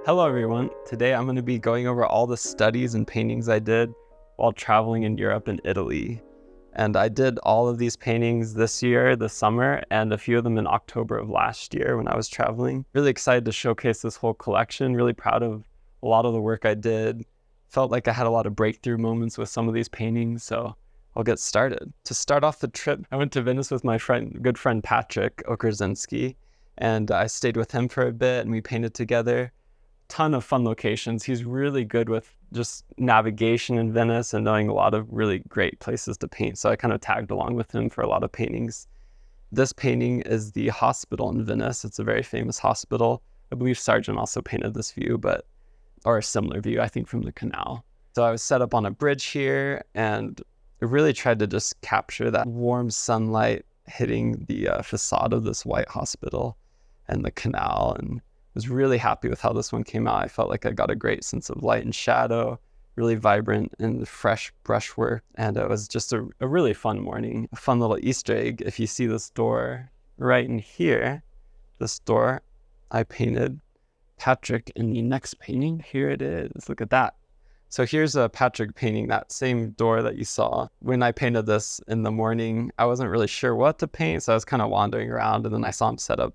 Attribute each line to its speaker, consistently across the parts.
Speaker 1: Hello everyone, today I'm going to be going over all the studies and paintings I did while traveling in Europe and Italy. And I did all of these paintings this year, this summer, and a few of them in October of last year when I was traveling. Really excited to showcase this whole collection, really proud of a lot of the work I did. Felt like I had a lot of breakthrough moments with some of these paintings, so I'll get started. To start off the trip, I went to Venice with my good friend Patrick Okerzinski, and I stayed with him for a bit and we painted together. Ton of fun locations. He's really good with just navigation in Venice and knowing a lot of really great places to paint. So I kind of tagged along with him for a lot of paintings. This painting is the hospital in Venice. It's a very famous hospital. I believe Sargent also painted this view, or a similar view, I think, from the canal. So I was set up on a bridge here and I really tried to just capture that warm sunlight hitting the facade of this white hospital and the canal, and was really happy with how this one came out. I felt like I got a great sense of light and shadow, really vibrant and fresh brushwork. And it was just a really fun morning, a fun little Easter egg. If you see this door right in here, this door I painted Patrick in the next painting. Here it is, look at that. So here's a Patrick painting, that same door that you saw. When I painted this in the morning, I wasn't really sure what to paint. So I was kind of wandering around and then I saw him set up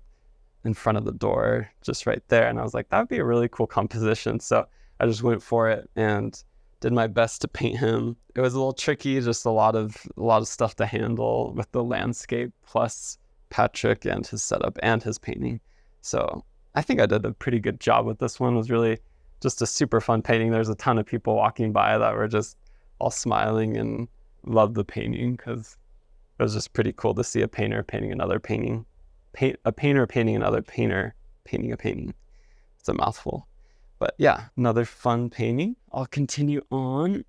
Speaker 1: in front of the door just right there, and I was like, that would be a really cool composition. So I just went for it and did my best to paint him. It was a little tricky, just a lot of stuff to handle with the landscape plus Patrick and his setup and his painting. So I think I did a pretty good job with this one. It was really just a super fun painting. There's a ton of people walking by that were just all smiling and loved the painting because it was just pretty cool to see a painter painting another painting. A painter painting another painter painting a painting. It's a mouthful. But yeah, another fun painting. I'll continue on.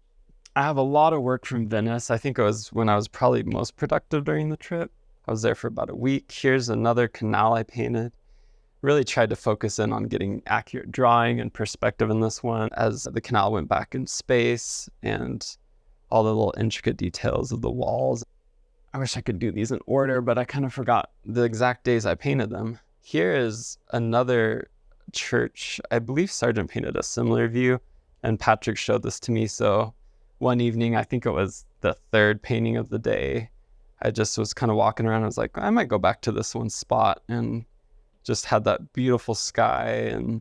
Speaker 1: I have a lot of work from Venice. I think it was when I was probably most productive during the trip. I was there for about a week. Here's another canal I painted. Really tried to focus in on getting accurate drawing and perspective in this one as the canal went back in space and all the little intricate details of the walls. I wish I could do these in order, but I kind of forgot the exact days I painted them. Here is another church. I believe Sargent painted a similar view, and Patrick showed this to me. So one evening, I think it was the third painting of the day, I just was kind of walking around. I was like, I might go back to this one spot, and just had that beautiful sky and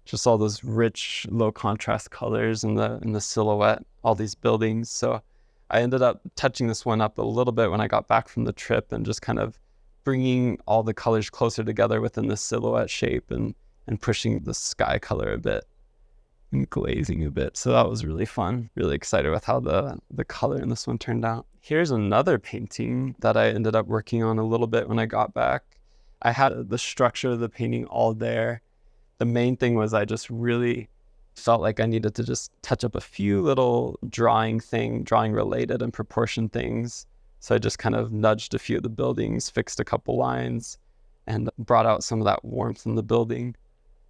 Speaker 1: just all those rich, low contrast colors in the silhouette, all these buildings. So I ended up touching this one up a little bit when I got back from the trip and just kind of bringing all the colors closer together within the silhouette shape and pushing the sky color a bit and glazing a bit. So that was really fun. Really excited with how the color in this one turned out. Here's another painting that I ended up working on a little bit when I got back. I had the structure of the painting all there. The main thing was I just really felt like I needed to just touch up a few little drawing related and proportion things. So I just kind of nudged a few of the buildings, fixed a couple lines, and brought out some of that warmth in the building.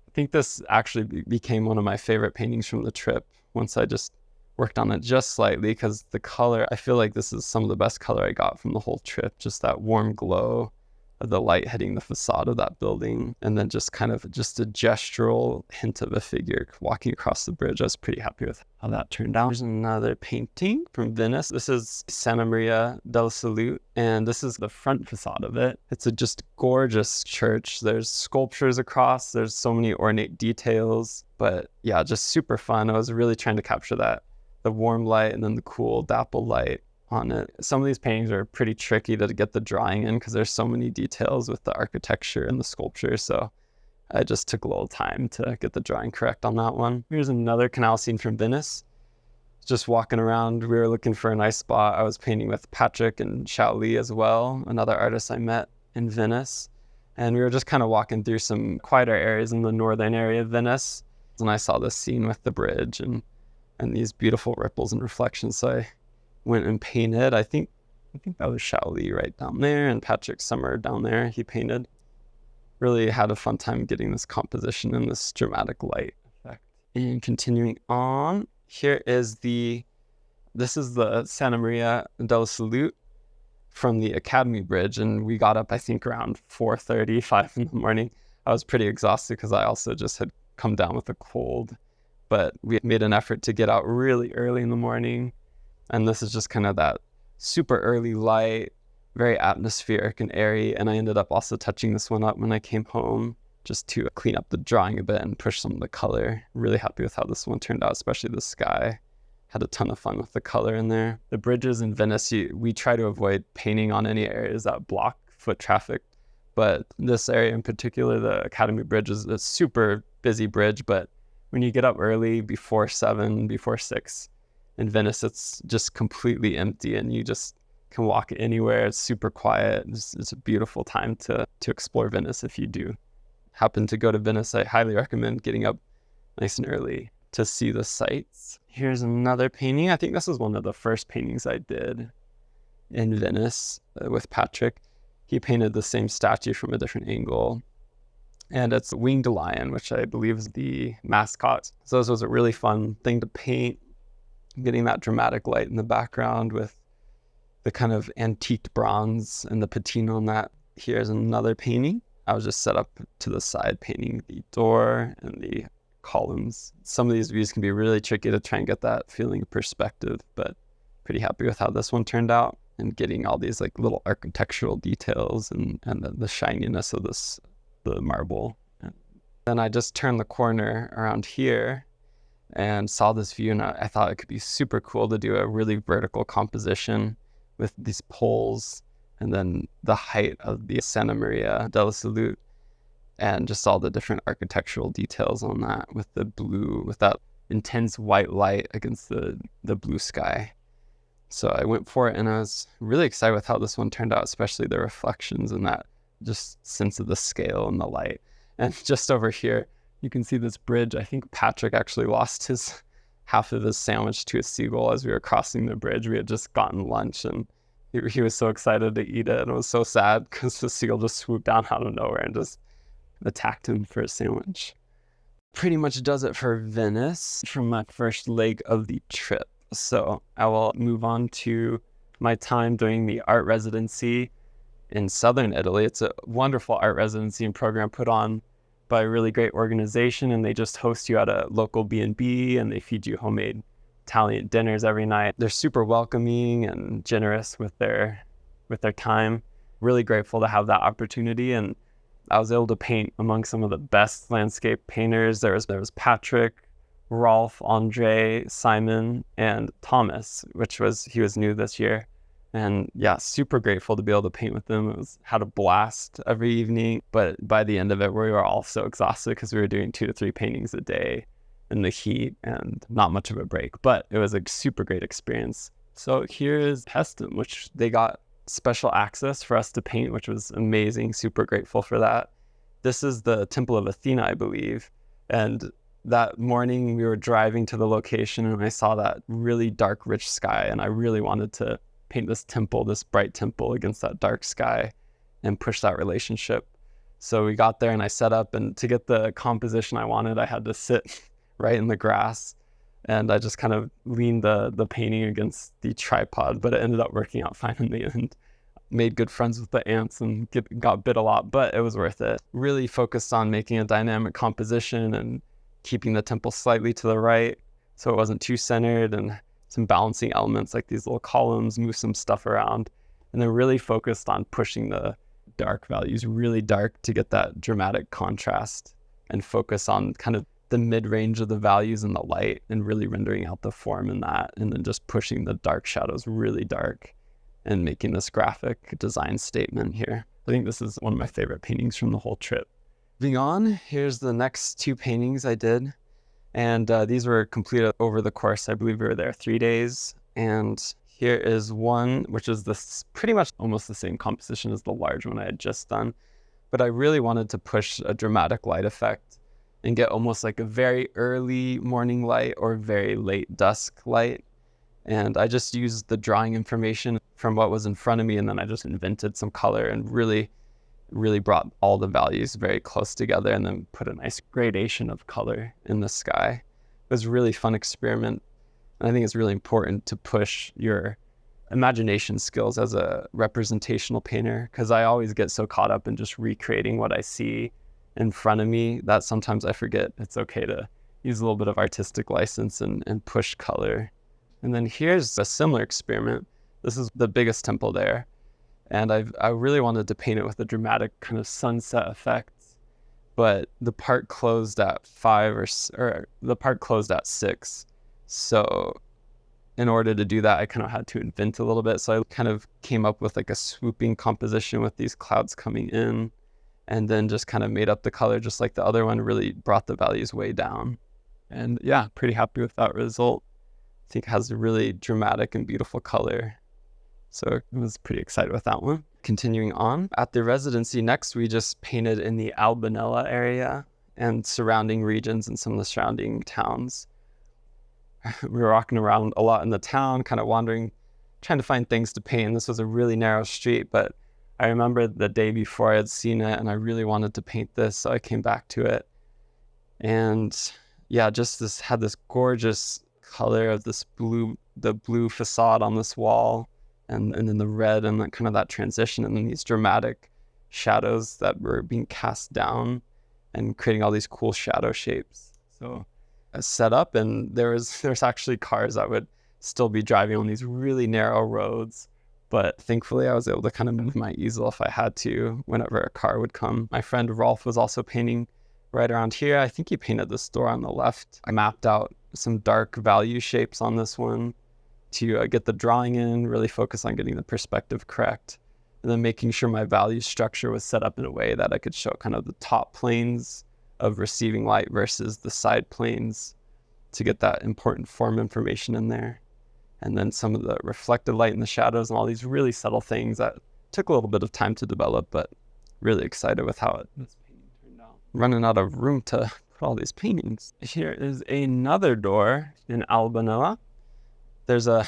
Speaker 1: I think this actually became one of my favorite paintings from the trip once I just worked on it just slightly, because the color, I feel like this is some of the best color I got from the whole trip. Just that warm glow of the light hitting the facade of that building, and then just kind of just a gestural hint of a figure walking across the bridge. I was pretty happy with how that turned out. There's another painting from Venice. This is Santa Maria del Salute, and this is the front facade of it. It's a just gorgeous church. There's sculptures across. There's so many ornate details, but yeah, just super fun. I was really trying to capture that, the warm light and then the cool dapple light on it. Some of these paintings are pretty tricky to get the drawing in because there's so many details with the architecture and the sculpture. So I just took a little time to get the drawing correct on that one. Here's another canal scene from Venice. Just walking around, we were looking for a nice spot. I was painting with Patrick and Xiao Li as well, another artist I met in Venice. And we were just kind of walking through some quieter areas in the northern area of Venice. And I saw this scene with the bridge and these beautiful ripples and reflections. So I went and painted. I think that was Xiao Li right down there, and Patrick somewhere down there he painted. Really had a fun time getting this composition and this dramatic light effect. And continuing on, this is the Santa Maria del Salute from the Academy Bridge, and we got up I think around 4:30, 5 in the morning. I was pretty exhausted because I also just had come down with a cold. But we made an effort to get out really early in the morning. And this is just kind of that super early light, very atmospheric and airy. And I ended up also touching this one up when I came home just to clean up the drawing a bit and push some of the color. Really happy with how this one turned out, especially the sky. Had a ton of fun with the color in there. The bridges in Venice, we try to avoid painting on any areas that block foot traffic. But this area in particular, the Academy Bridge, is a super busy bridge. But when you get up early, before 7, before 6, in Venice, it's just completely empty and you just can walk anywhere. It's super quiet. It's a beautiful time to explore Venice if you do happen to go to Venice. I highly recommend getting up nice and early to see the sights. Here's another painting. I think this was one of the first paintings I did in Venice with Patrick. He painted the same statue from a different angle. And it's a winged lion, which I believe is the mascot. So this was a really fun thing to paint, getting that dramatic light in the background with the kind of antiqued bronze and the patina on that. Here's another painting. I was just set up to the side painting the door and the columns. Some of these views can be really tricky to try and get that feeling of perspective, but pretty happy with how this one turned out and getting all these like little architectural details and the shininess of the marble. And then I just turned the corner around here and saw this view, and I thought it could be super cool to do a really vertical composition with these poles and then the height of the Santa Maria della Salute and just all the different architectural details on that with the blue, with that intense white light against the blue sky. So I went for it and I was really excited with how this one turned out, especially the reflections and that just sense of the scale and the light. And just over here, you can see this bridge. I think Patrick actually lost half of his sandwich to a seagull as we were crossing the bridge. We had just gotten lunch and he was so excited to eat it. And it was so sad because the seagull just swooped down out of nowhere and just attacked him for a sandwich. Pretty much does it for Venice from my first leg of the trip. So I will move on to my time doing the art residency in southern Italy. It's a wonderful art residency and program put on by a really great organization, and they just host you at a local B&B and they feed you homemade Italian dinners every night. They're super welcoming and generous with their time. Really grateful to have that opportunity, and I was able to paint among some of the best landscape painters. There was Patrick, Rolf, Andre, Simon, and Thomas, he was new this year. And yeah, super grateful to be able to paint with them. Had a blast every evening, but by the end of it, we were all so exhausted because we were doing 2 to 3 paintings a day in the heat and not much of a break, but it was a super great experience. So here is Pestum, which they got special access for us to paint, which was amazing. Super grateful for that. This is the Temple of Athena, I believe. And that morning we were driving to the location and I saw that really dark, rich sky. And I really wanted to paint this temple, this bright temple against that dark sky and push that relationship. So we got there and I set up, and to get the composition I wanted, I had to sit right in the grass. And I just kind of leaned the painting against the tripod, but it ended up working out fine in the end. Made good friends with the ants and got bit a lot, but it was worth it. Really focused on making a dynamic composition and keeping the temple slightly to the right so it wasn't too centered, and some balancing elements like these little columns, move some stuff around, and then really focused on pushing the dark values really dark to get that dramatic contrast, and focus on kind of the mid-range of the values and the light and really rendering out the form in that, and then just pushing the dark shadows really dark and making this graphic design statement here. I think this is one of my favorite paintings from the whole trip. Moving on, here's the next 2 paintings I did. And these were completed over the course. I believe we were there 3 days. And here is one, which is this pretty much almost the same composition as the large one I had just done. But I really wanted to push a dramatic light effect and get almost like a very early morning light or very late dusk light. And I just used the drawing information from what was in front of me, and then I just invented some color and really brought all the values very close together and then put a nice gradation of color in the sky. It was a really fun experiment. And I think it's really important to push your imagination skills as a representational painter, because I always get so caught up in just recreating what I see in front of me that sometimes I forget it's okay to use a little bit of artistic license and push color. And then here's a similar experiment. This is the biggest temple there. And I really wanted to paint it with a dramatic kind of sunset effect, but the park closed at 5 or the park closed at 6. So in order to do that, I kind of had to invent a little bit. So I kind of came up with like a swooping composition with these clouds coming in, and then just kind of made up the color just like the other one, really brought the values way down. And yeah, pretty happy with that result. I think it has a really dramatic and beautiful color. So I was pretty excited with that one. Continuing on, at the residency next, we just painted in the Albanella area and surrounding regions and some of the surrounding towns. We were walking around a lot in the town, kind of wandering, trying to find things to paint. And this was a really narrow street, but I remember the day before I had seen it and I really wanted to paint this, so I came back to it. And yeah, just had this gorgeous color of this the blue facade on this wall, and then the red and kind of that transition, and then these dramatic shadows that were being cast down and creating all these cool shadow shapes. So I set up, and there's actually cars that would still be driving on these really narrow roads. But thankfully, I was able to kind of move my easel if I had to whenever a car would come. My friend Rolf was also painting right around here. I think he painted this door on the left. I mapped out some dark value shapes on this one to get the drawing in, really focus on getting the perspective correct, and then making sure my value structure was set up in a way that I could show kind of the top planes of receiving light versus the side planes to get that important form information in there. And then some of the reflected light in the shadows and all these really subtle things that took a little bit of time to develop, but really excited with how this painting turned out. Running out of room to put all these paintings. Here is another door in Albanella. There's a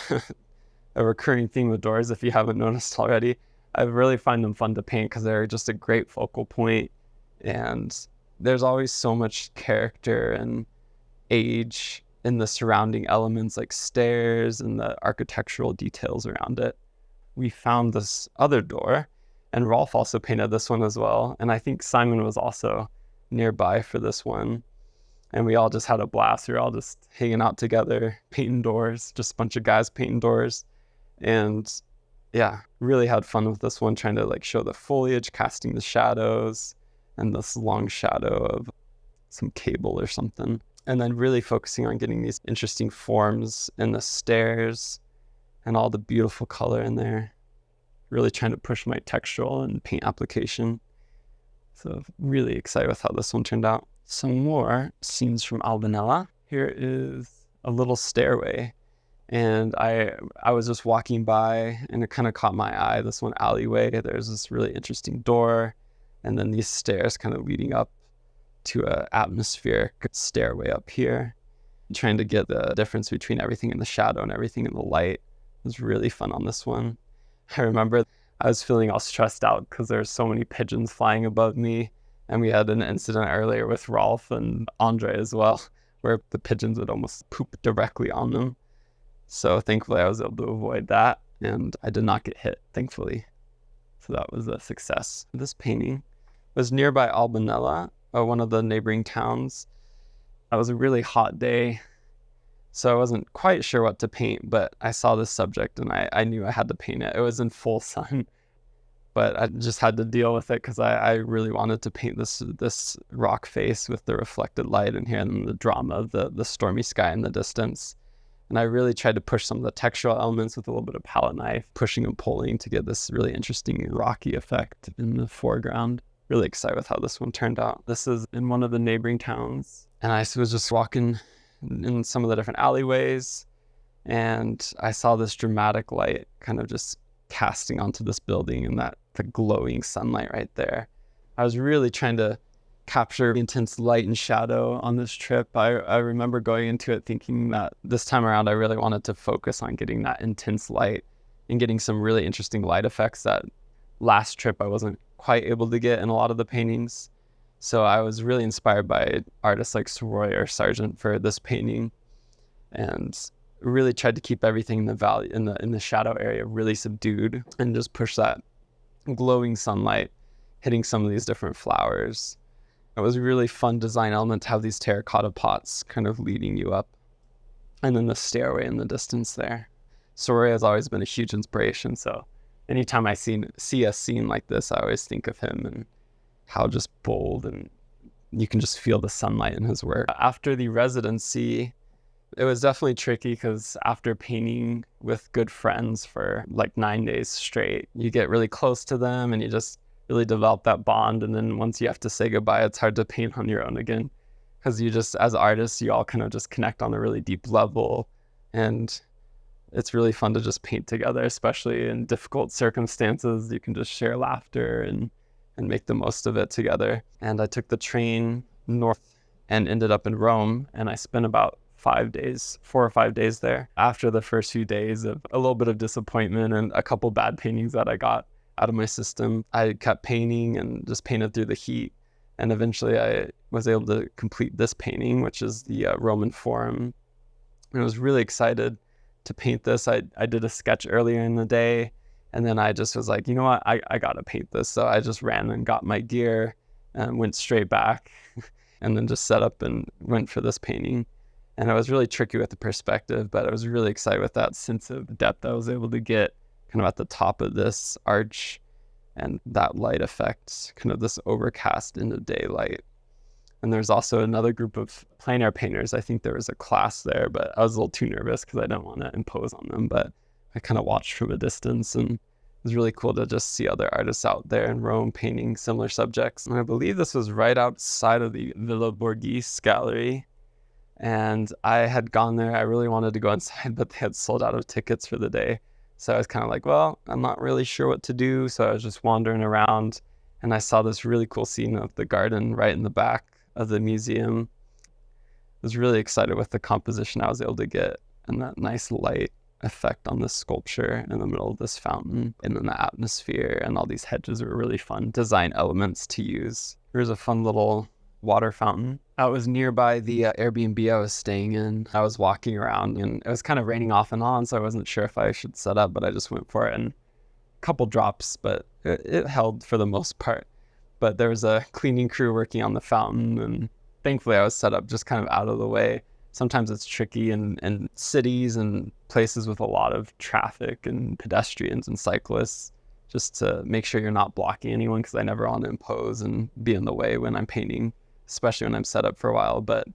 Speaker 1: recurring theme with doors, if you haven't noticed already. I really find them fun to paint because they're just a great focal point, and there's always so much character and age in the surrounding elements like stairs and the architectural details around it. We found this other door, and Rolf also painted this one as well, and I think Simon was also nearby for this one. And we all just had a blast. We were all just hanging out together, painting doors, just a bunch of guys painting doors. And yeah, really had fun with this one, trying to like show the foliage, casting the shadows, and this long shadow of some cable or something. And then really focusing on getting these interesting forms in the stairs and all the beautiful color in there. Really trying to push my textural and paint application. So really excited with how this one turned out. Some more scenes from Albanella. Here is a little stairway, and I was just walking by and it kind of caught my eye. This one alleyway, there's this really interesting door, and then these stairs kind of leading up to a atmospheric stairway up here. Trying to get the difference between everything in the shadow and everything in the light. It was really fun on this one. I remember I was feeling all stressed out because there's so many pigeons flying above me. And we had an incident earlier with Rolf and Andre as well, where the pigeons would almost poop directly on them. So thankfully I was able to avoid that, and I did not get hit, thankfully. So that was a success. This painting was nearby Albanella, one of the neighboring towns. It was a really hot day, so I wasn't quite sure what to paint, but I saw this subject and I knew I had to paint it. It was in full sun. But I just had to deal with it because I really wanted to paint this rock face with the reflected light in here and the drama of the stormy sky in the distance. And I really tried to push some of the textural elements with a little bit of palette knife, pushing and pulling to get this really interesting rocky effect in the foreground. Really excited with how this one turned out. This is in one of the neighboring towns. And I was just walking in some of the different alleyways, and I saw this dramatic light kind of just casting onto this building, and the glowing sunlight right there. I was really trying to capture intense light and shadow on this trip. I remember going into it thinking that this time around I really wanted to focus on getting that intense light and getting some really interesting light effects that last trip I wasn't quite able to get in a lot of the paintings. So I was really inspired by artists like Soroy or Sargent for this painting, and really tried to keep everything in the valley, in the shadow area, really subdued, and just push that glowing sunlight hitting some of these different flowers. It was a really fun design element to have these terracotta pots kind of leading you up. And then the stairway in the distance there. Soria has always been a huge inspiration. So anytime I see a scene like this, I always think of him and how just bold, and you can just feel the sunlight in his work. After the residency, it was definitely tricky because after painting with good friends for like 9 days straight, you get really close to them and you just really develop that bond. And then once you have to say goodbye, it's hard to paint on your own again, because you just, as artists, you all kind of just connect on a really deep level. And it's really fun to just paint together, especially in difficult circumstances. You can just share laughter and make the most of it together. And I took the train north and ended up in Rome, and I spent about 4 or 5 days there. After the first few days of a little bit of disappointment and a couple bad paintings that I got out of my system, I kept painting and just painted through the heat. And eventually I was able to complete this painting, which is the Roman Forum. And I was really excited to paint this. I did a sketch earlier in the day, and then I just was like, you know what, I gotta paint this. So I just ran and got my gear and went straight back and then just set up and went for this painting. And I was really tricky with the perspective, but I was really excited with that sense of depth I was able to get kind of at the top of this arch, and that light effect, kind of this overcast end of daylight. And there's also another group of plein-air painters. I think there was a class there, but I was a little too nervous because I didn't want to impose on them. But I kind of watched from a distance, and it was really cool to just see other artists out there in Rome painting similar subjects. And I believe this was right outside of the Villa Borghese gallery. And I had gone there. I really wanted to go inside, but they had sold out of tickets for the day. So I was kind of like, well, I'm not really sure what to do. So I was just wandering around, and I saw this really cool scene of the garden right in the back of the museum. I was really excited with the composition I was able to get, and that nice light effect on this sculpture in the middle of this fountain, and then the atmosphere and all these hedges were really fun design elements to use. There's a fun little water fountain. I was nearby the Airbnb I was staying in. I was walking around, and it was kind of raining off and on, so I wasn't sure if I should set up, but I just went for it. And a couple drops, but it held for the most part. But there was a cleaning crew working on the fountain, and thankfully I was set up just kind of out of the way. Sometimes it's tricky in cities and places with a lot of traffic and pedestrians and cyclists, just to make sure you're not blocking anyone, because I never want to impose and be in the way when I'm painting, especially when I'm set up for a while. But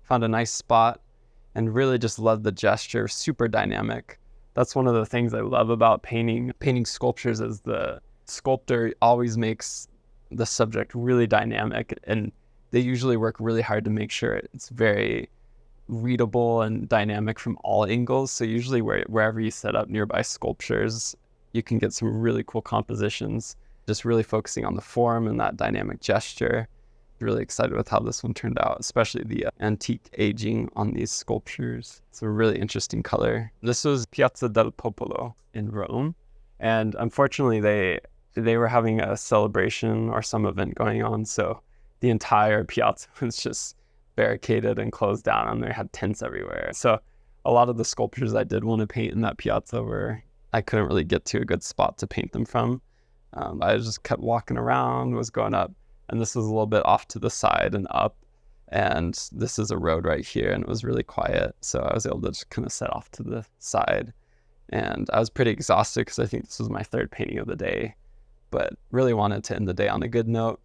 Speaker 1: found a nice spot and really just loved the gesture. Super dynamic. That's one of the things I love about painting sculptures, is the sculptor always makes the subject really dynamic, and they usually work really hard to make sure it's very readable and dynamic from all angles. So usually wherever you set up nearby sculptures, you can get some really cool compositions, just really focusing on the form and that dynamic gesture. Really excited with how this one turned out, especially the antique aging on these sculptures. It's a really interesting color. This was Piazza del Popolo in Rome, and unfortunately they were having a celebration or some event going on, so the entire piazza was just barricaded and closed down, and they had tents everywhere. So a lot of the sculptures I did want to paint in that piazza I couldn't really get to a good spot to paint them from. I just kept walking around, was going up, and this was a little bit off to the side and up, and this is a road right here, and it was really quiet, so I was able to just kind of set off to the side. And I was pretty exhausted because I think this was my third painting of the day, but really wanted to end the day on a good note.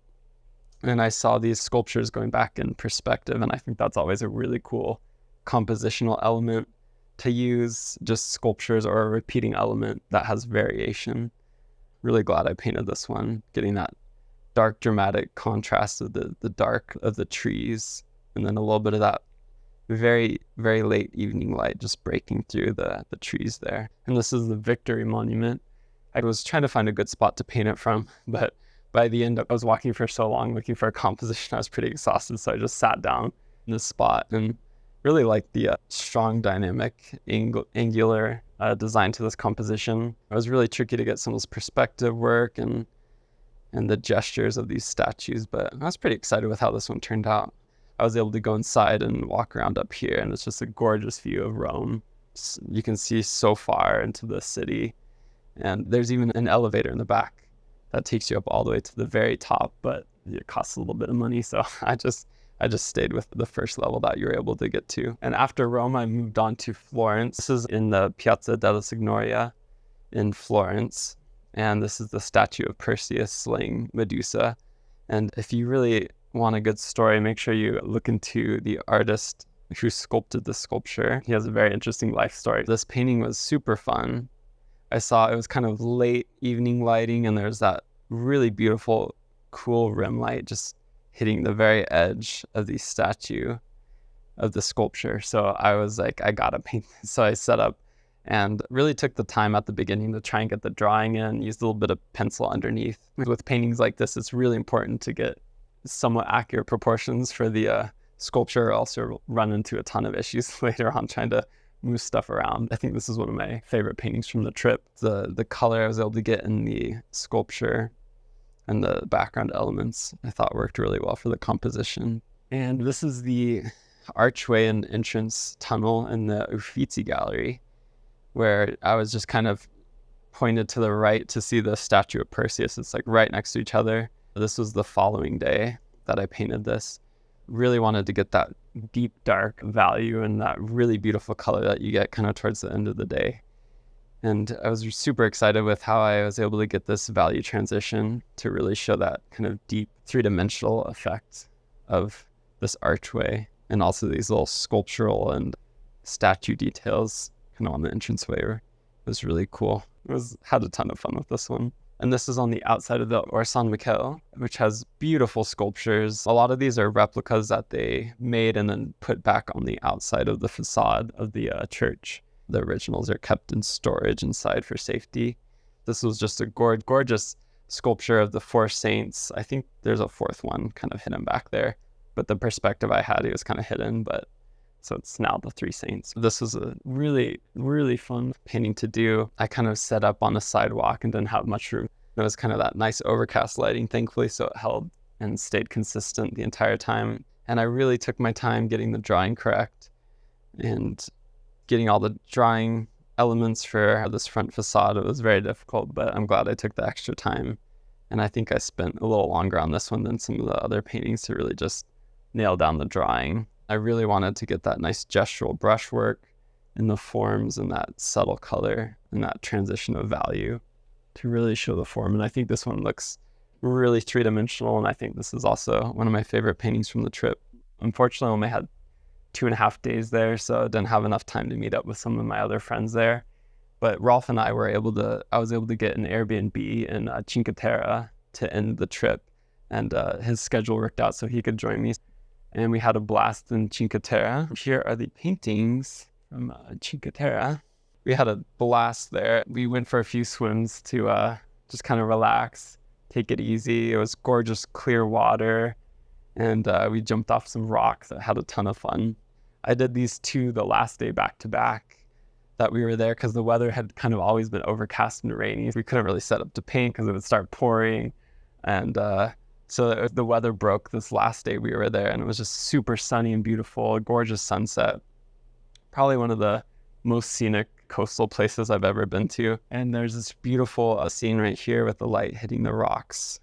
Speaker 1: And I saw these sculptures going back in perspective, and I think that's always a really cool compositional element to use, just sculptures or a repeating element that has variation. Really glad I painted this one, getting that dark dramatic contrast of the dark of the trees, and then a little bit of that very, very late evening light just breaking through the trees there. And this is the Victory Monument. I was trying to find a good spot to paint it from, but by the end, I was walking for so long looking for a composition, I was pretty exhausted, so I just sat down in this spot and really liked the strong, dynamic, angular design to this composition. It was really tricky to get some of this perspective work and the gestures of these statues, but I was pretty excited with how this one turned out. I was able to go inside and walk around up here, and it's just a gorgeous view of Rome. You can see so far into the city, and there's even an elevator in the back that takes you up all the way to the very top, but it costs a little bit of money. So I just stayed with the first level that you were able to get to. And after Rome, I moved on to Florence. This is in the Piazza della Signoria in Florence. And this is the statue of Perseus slaying Medusa. And if you really want a good story, make sure you look into the artist who sculpted the sculpture. He has a very interesting life story. This painting was super fun. I saw it was kind of late evening lighting, and there's that really beautiful, cool rim light just hitting the very edge of the statue of the sculpture. So I was like, I gotta paint this. So I set up and really took the time at the beginning to try and get the drawing in, used a little bit of pencil underneath. With paintings like this, it's really important to get somewhat accurate proportions for the sculpture, or else you'll run into a ton of issues later on trying to move stuff around. I think this is one of my favorite paintings from the trip. The color I was able to get in the sculpture and the background elements I thought worked really well for the composition. And this is the archway and entrance tunnel in the Uffizi Gallery, where I was just kind of pointed to the right to see the statue of Perseus. It's like right next to each other. This was the following day that I painted this. Really wanted to get that deep, dark value and that really beautiful color that you get kind of towards the end of the day. And I was super excited with how I was able to get this value transition to really show that kind of deep three-dimensional effect of this archway, and also these little sculptural and statue details kind of on the entranceway. It was really cool. Had a ton of fun with this one. And this is on the outside of the Or San Michele, which has beautiful sculptures. A lot of these are replicas that they made and then put back on the outside of the facade of the church. The originals are kept in storage inside for safety. This was just a gorgeous sculpture of the four saints. I think there's a fourth one kind of hidden back there, but the perspective I had, it was kind of hidden, but so it's now the three saints. This was a really, really fun painting to do. I kind of set up on a sidewalk and didn't have much room. It was kind of that nice overcast lighting, thankfully, so it held and stayed consistent the entire time. And I really took my time getting the drawing correct and getting all the drawing elements for this front facade. It was very difficult, but I'm glad I took the extra time. And I think I spent a little longer on this one than some of the other paintings to really just nail down the drawing. I really wanted to get that nice gestural brushwork in the forms and that subtle color and that transition of value to really show the form. And I think this one looks really three-dimensional, and I think this is also one of my favorite paintings from the trip. Unfortunately, I only had 2.5 days there, so I didn't have enough time to meet up with some of my other friends there. But Rolf and I I was able to get an Airbnb in Cinque Terre to end the trip, and his schedule worked out so he could join me. And we had a blast in Cinque Terre. Here are the paintings from Cinque Terre. We had a blast there. We went for a few swims to just kind of relax, take it easy. It was gorgeous, clear water, and we jumped off some rocks. I had a ton of fun. I did these two the last day back to back that we were there because the weather had kind of always been overcast and rainy. We couldn't really set up to paint because it would start pouring. And so the weather broke this last day we were there, and it was just super sunny and beautiful, a gorgeous sunset. Probably one of the most scenic coastal places I've ever been to. And there's this beautiful scene right here with the light hitting the rocks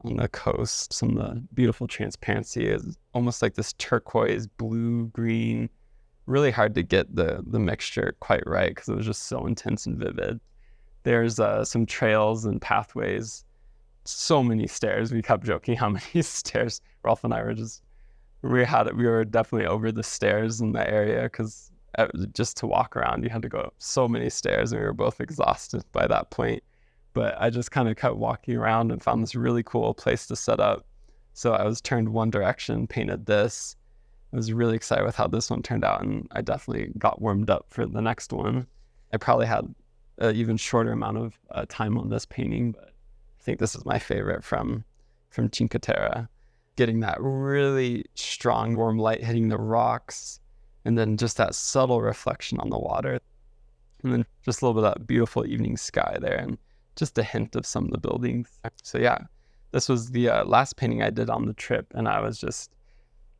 Speaker 1: on the coast. Some of the beautiful transparency is almost like this turquoise, blue, green. Really hard to get the mixture quite right because it was just so intense and vivid. There's some trails and pathways. So many stairs. We kept joking how many stairs. Rolf and I were we were definitely over the stairs in the area because just to walk around, you had to go up so many stairs, and we were both exhausted by that point. But I just kind of kept walking around and found this really cool place to set up. So I was turned one direction, painted this. I was really excited with how this one turned out, and I definitely got warmed up for the next one. I probably had an even shorter amount of time on this painting, but I think this is my favorite from Cinque Terre. Getting that really strong warm light hitting the rocks, and then just that subtle reflection on the water. And then just a little bit of that beautiful evening sky there, and just a hint of some of the buildings. So yeah, this was the last painting I did on the trip, and I was just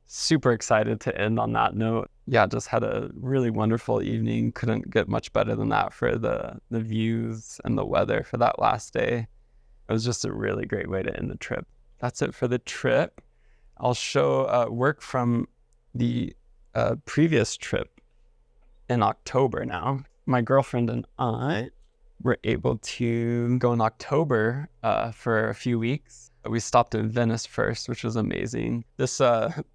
Speaker 1: super excited to end on that note. Yeah, just had a really wonderful evening. Couldn't get much better than that for the views and the weather for that last day. It was just a really great way to end the trip. that's it for the trip. I'll show work from the previous trip in October now. My girlfriend and I were able to go in October for a few weeks. We stopped in Venice first, which was amazing. This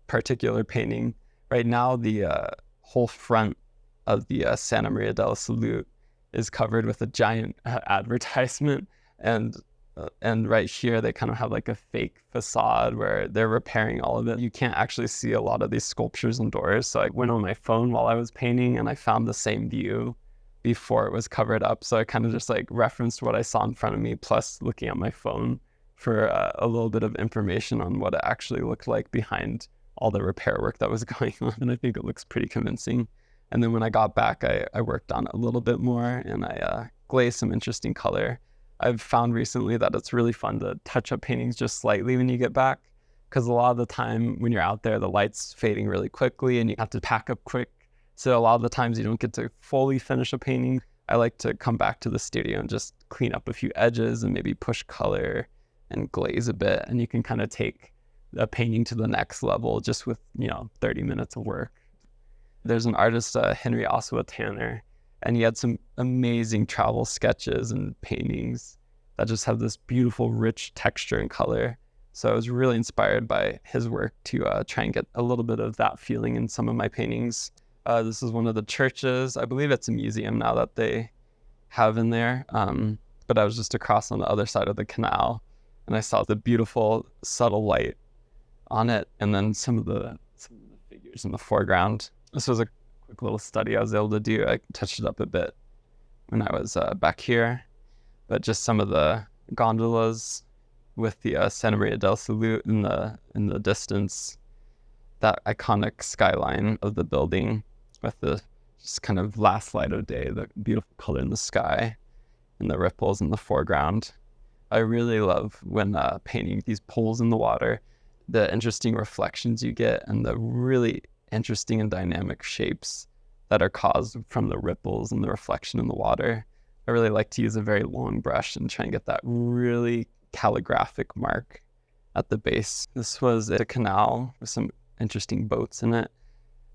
Speaker 1: particular painting, right now the whole front of the Santa Maria della Salute is covered with a giant advertisement, and right here they kind of have like a fake facade where they're repairing all of it. You can't actually see a lot of these sculptures and doors, so I went on my phone while I was painting and I found the same view before it was covered up. So I kind of just like referenced what I saw in front of me, plus looking at my phone for a little bit of information on what it actually looked like behind all the repair work that was going on. And I think it looks pretty convincing. And then when I got back, I worked on it a little bit more, and I glazed some interesting color. I've found recently that it's really fun to touch up paintings just slightly when you get back, because a lot of the time when you're out there, the light's fading really quickly and you have to pack up quick. So a lot of the times you don't get to fully finish a painting. I like to come back to the studio and just clean up a few edges and maybe push color and glaze a bit. And you can kind of take a painting to the next level just with, 30 minutes of work. There's an artist, Henry Ossawa Tanner, and he had some amazing travel sketches and paintings that just have this beautiful, rich texture and color. So I was really inspired by his work to try and get a little bit of that feeling in some of my paintings. This is one of the churches. I believe it's a museum now that they have in there. But I was just across on the other side of the canal, and I saw the beautiful, subtle light on it, and then some of the figures in the foreground. This was a quick little study I was able to do. I touched it up a bit when I was back here, but just some of the gondolas with the Santa Maria del Salute in the distance, that iconic skyline of the building with the just kind of last light of day, the beautiful color in the sky and the ripples in the foreground. I really love when painting these pools in the water, the interesting reflections you get and the really interesting and dynamic shapes that are caused from the ripples and the reflection in the water. I really like to use a very long brush and try and get that really calligraphic mark at the base. This was a canal with some interesting boats in it.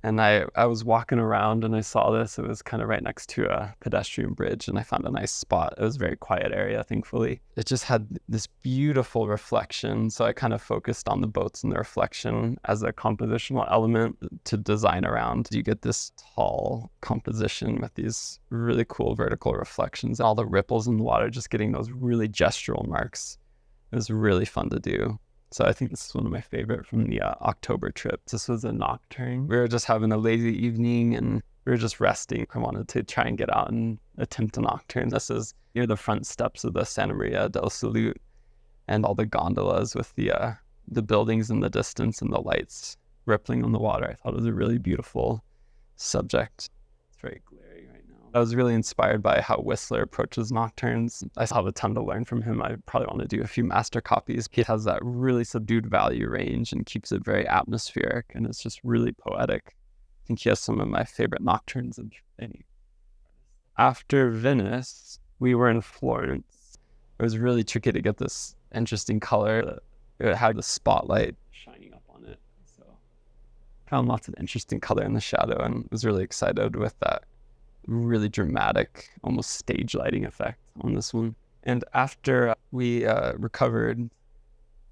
Speaker 1: And I was walking around and I saw this. It was kind of right next to a pedestrian bridge, and I found a nice spot. It was a very quiet area, thankfully. It just had this beautiful reflection. So I kind of focused on the boats and the reflection as a compositional element to design around. You get this tall composition with these really cool vertical reflections, all the ripples in the water, just getting those really gestural marks. It was really fun to do. So I think this is one of my favorite from the October trip. This was a nocturne. We were just having a lazy evening and we were just resting. I wanted to try and get out and attempt a nocturne. This is near the front steps of the Santa Maria del Salute and all the gondolas with the buildings in the distance and the lights rippling on the water. I thought it was a really beautiful subject. It's very glary right now. I was really inspired by how Whistler approaches nocturnes. I still have a ton to learn from him. I probably want to do a few master copies. He has that really subdued value range and keeps it very atmospheric, and it's just really poetic. I think he has some of my favorite nocturnes of any. After Venice, we were in Florence. It was really tricky to get this interesting color. It had the spotlight shining up on it. So I found lots of interesting color in the shadow and was really excited with that really dramatic, almost stage lighting effect on this one. And after we recovered,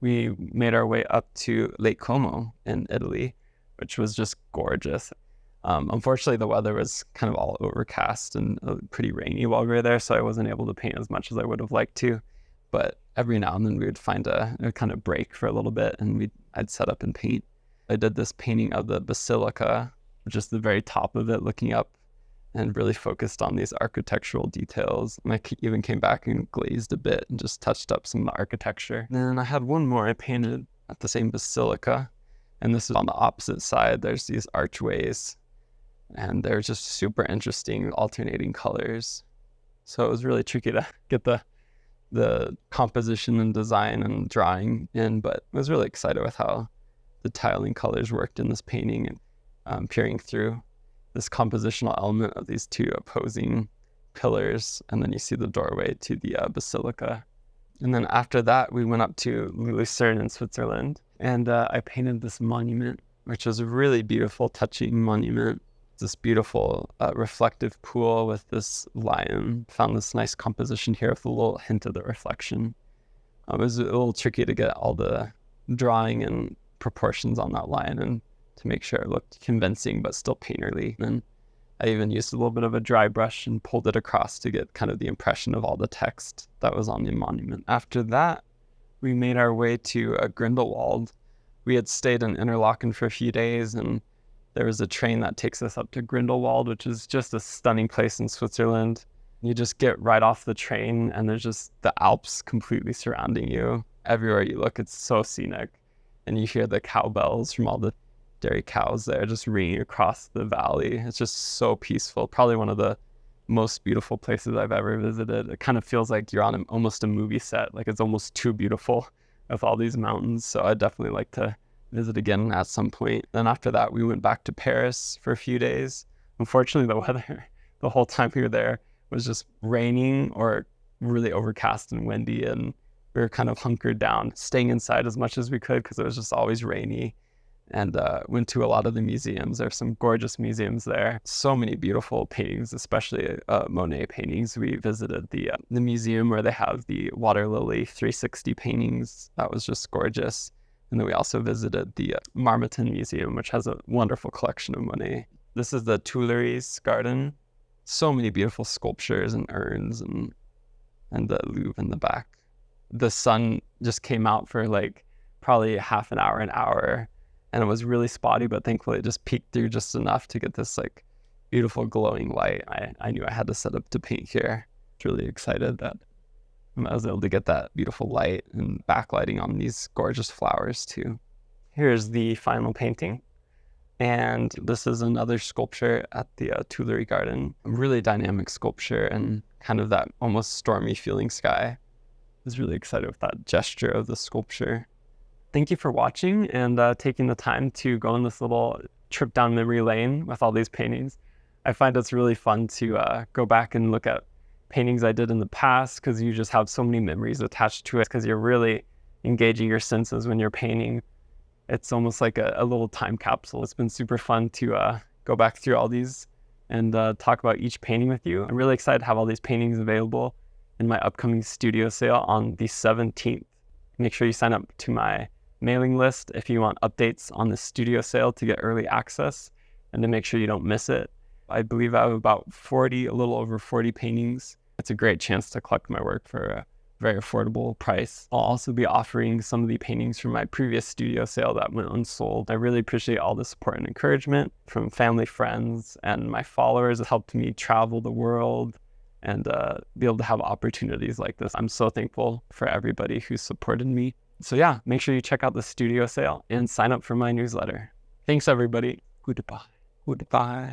Speaker 1: we made our way up to Lake Como in Italy, which was just gorgeous. Unfortunately, the weather was kind of all overcast and pretty rainy while we were there, so I wasn't able to paint as much as I would have liked to. But every now and then we would find a kind of break for a little bit, and I'd set up and paint. I did this painting of the basilica, just the very top of it, looking up, and really focused on these architectural details. And I even came back and glazed a bit and just touched up some of the architecture. And then I had one more I painted at the same basilica, and this is on the opposite side. There's these archways, and they're just super interesting alternating colors. So it was really tricky to get the composition and design and drawing in, but I was really excited with how the tiling colors worked in this painting and peering through this compositional element of these two opposing pillars, and then you see the doorway to the basilica. And then after that, we went up to Lucerne in Switzerland, and I painted this monument, which was a really beautiful, touching monument. This beautiful reflective pool with this lion. Found this nice composition here with a little hint of the reflection. It was a little tricky to get all the drawing and proportions on that lion and to make sure it looked convincing but still painterly. And I even used a little bit of a dry brush and pulled it across to get kind of the impression of all the text that was on the monument. After that, we made our way to Grindelwald. We had stayed in Interlaken for a few days, and there was a train that takes us up to Grindelwald, which is just a stunning place in Switzerland. You just get right off the train and there's just the Alps completely surrounding you. Everywhere you look, it's so scenic. And you hear the cowbells from all the dairy cows there just ringing across the valley. It's just so peaceful. Probably one of the most beautiful places I've ever visited. It kind of feels like you're on almost a movie set. Like it's almost too beautiful with all these mountains. So I'd definitely like to visit again at some point. Then after that, we went back to Paris for a few days. Unfortunately, the weather the whole time we were there was just raining or really overcast and windy, and we were kind of hunkered down, staying inside as much as we could because it was just always rainy. And went to a lot of the museums. There's some gorgeous museums there. So many beautiful paintings, especially Monet paintings. We visited the museum where they have the water lily 360 paintings. That was just gorgeous. And then we also visited the Marmottan Museum, which has a wonderful collection of Monet. This is the Tuileries garden. So many beautiful sculptures and urns and the Louvre in the back. The sun just came out for like probably half an hour. And it was really spotty, but thankfully it just peeked through just enough to get this like beautiful glowing light. I knew I had to set up to paint here. Really excited that I was able to get that beautiful light and backlighting on these gorgeous flowers too. Here's the final painting. And this is another sculpture at the Tuileries Garden. A really dynamic sculpture and kind of that almost stormy feeling sky. I was really excited with that gesture of the sculpture. Thank you for watching and taking the time to go on this little trip down memory lane with all these paintings. I find it's really fun to go back and look at paintings I did in the past because you just have so many memories attached to it because you're really engaging your senses when you're painting. It's almost like a little time capsule. It's been super fun to go back through all these and talk about each painting with you. I'm really excited to have all these paintings available in my upcoming studio sale on the 17th. Make sure you sign up to my mailing list if you want updates on the studio sale to get early access and to make sure you don't miss it. I believe I have about a little over 40 paintings. It's a great chance to collect my work for a very affordable price. I'll also be offering some of the paintings from my previous studio sale that went unsold. I really appreciate all the support and encouragement from family, friends, and my followers. It helped me travel the world and be able to have opportunities like this. I'm so thankful for everybody who supported me. So yeah, make sure you check out the studio sale and sign up for my newsletter. Thanks everybody. Goodbye. Goodbye.